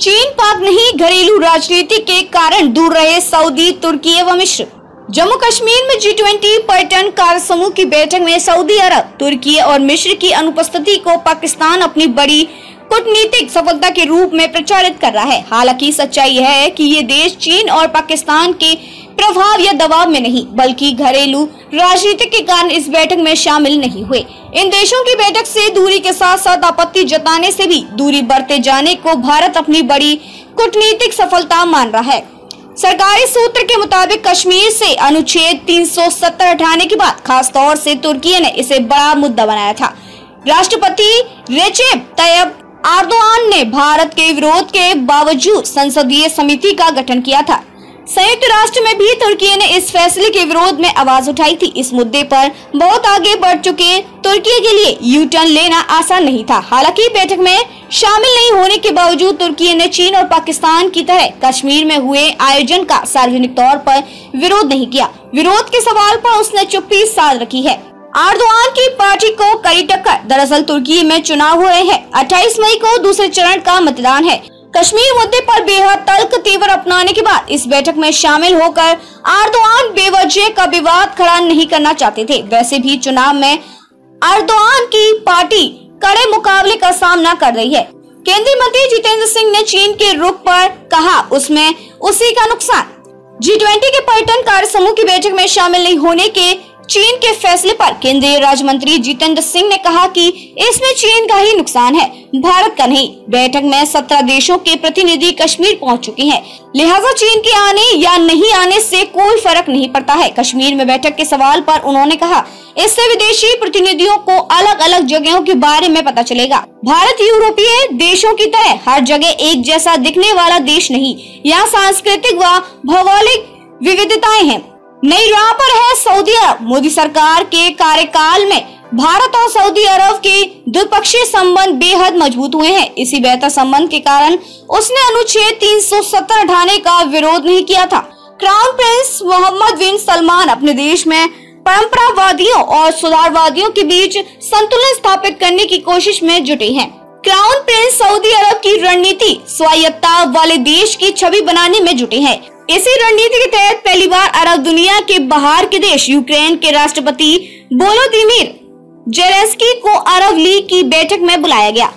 चीन पाक नहीं, घरेलू राजनीति के कारण दूर रहे सऊदी, तुर्की व मिस्र। जम्मू कश्मीर में G20 पर्यटन कार्य समूह की बैठक में सऊदी अरब, तुर्की और मिस्र की अनुपस्थिति को पाकिस्तान अपनी बड़ी कूटनीतिक सफलता के रूप में प्रचारित कर रहा है। हालांकि सच्चाई यह है कि ये देश चीन और पाकिस्तान के प्रभाव या दबाव में नहीं, बल्कि घरेलू राजनीति के कारण इस बैठक में शामिल नहीं हुए। इन देशों की बैठक से दूरी के साथ साथ आपत्ति जताने से भी दूरी बढ़ते जाने को भारत अपनी बड़ी कूटनीतिक सफलता मान रहा है। सरकारी सूत्र के मुताबिक कश्मीर से अनुच्छेद 370 हटाने के बाद खास तौर से तुर्की ने इसे बड़ा मुद्दा बनाया था। राष्ट्रपति रेसेप तैयब एर्दोआन ने भारत के विरोध के बावजूद संसदीय समिति का गठन किया था। संयुक्त राष्ट्र में भी तुर्की ने इस फैसले के विरोध में आवाज उठाई थी। इस मुद्दे पर बहुत आगे बढ़ चुके तुर्की के लिए यू टर्न लेना आसान नहीं था। हालांकि बैठक में शामिल नहीं होने के बावजूद तुर्की ने चीन और पाकिस्तान की तरह कश्मीर में हुए आयोजन का सार्वजनिक तौर पर विरोध नहीं किया। विरोध के सवाल पर उसने चुप्पी साध रखी है। एर्दोआन की पार्टी को कड़ी टक्कर। दरअसल तुर्की में चुनाव हो रहे हैं। 28 मई को दूसरे चरण का मतदान है। कश्मीर मुद्दे पर बेहद तल्ख तेवर अपनाने के बाद इस बैठक में शामिल होकर एर्दोआन बेवजह का विवाद खड़ा नहीं करना चाहते थे। वैसे भी चुनाव में एर्दोआन की पार्टी कड़े मुकाबले का सामना कर रही है। केंद्रीय मंत्री जितेंद्र सिंह ने चीन के रुख पर कहा उसमें उसी का नुकसान। G20 के पर्यटन कार्य समूह की बैठक में शामिल नहीं होने के चीन के फैसले पर केंद्रीय राज्य मंत्री जितेंद्र सिंह ने कहा कि इसमें चीन का ही नुकसान है, भारत का नहीं। बैठक में 17 देशों के प्रतिनिधि कश्मीर पहुंच चुके हैं, लिहाजा चीन के आने या नहीं आने से कोई फर्क नहीं पड़ता है। कश्मीर में बैठक के सवाल पर उन्होंने कहा इससे विदेशी प्रतिनिधियों को अलग अलग जगहों के बारे में पता चलेगा। भारत यूरोपीय देशों की तरह हर जगह एक जैसा दिखने वाला देश नहीं, यहाँ सांस्कृतिक व भौगोलिक विविधताएं हैं। नई राह पर है सऊदी अरब। मोदी सरकार के कार्यकाल में भारत और सऊदी अरब के द्विपक्षीय संबंध बेहद मजबूत हुए हैं। इसी बेहतर संबंध के कारण उसने अनुच्छेद 370 हटाने का विरोध नहीं किया था। क्राउन प्रिंस मोहम्मद बिन सलमान अपने देश में परंपरावादियों और सुधारवादियों के बीच संतुलन स्थापित करने की कोशिश में जुटे हैं। क्राउन प्रिंस सऊदी अरब की रणनीति स्वायत्तता वाले देश की छवि बनाने में जुटे हैं। इसी रणनीति के तहत पहली बार अरब दुनिया के बाहर के देश यूक्रेन के राष्ट्रपति वोलोदिमीर जेलेंस्की को अरब लीग की बैठक में बुलाया गया।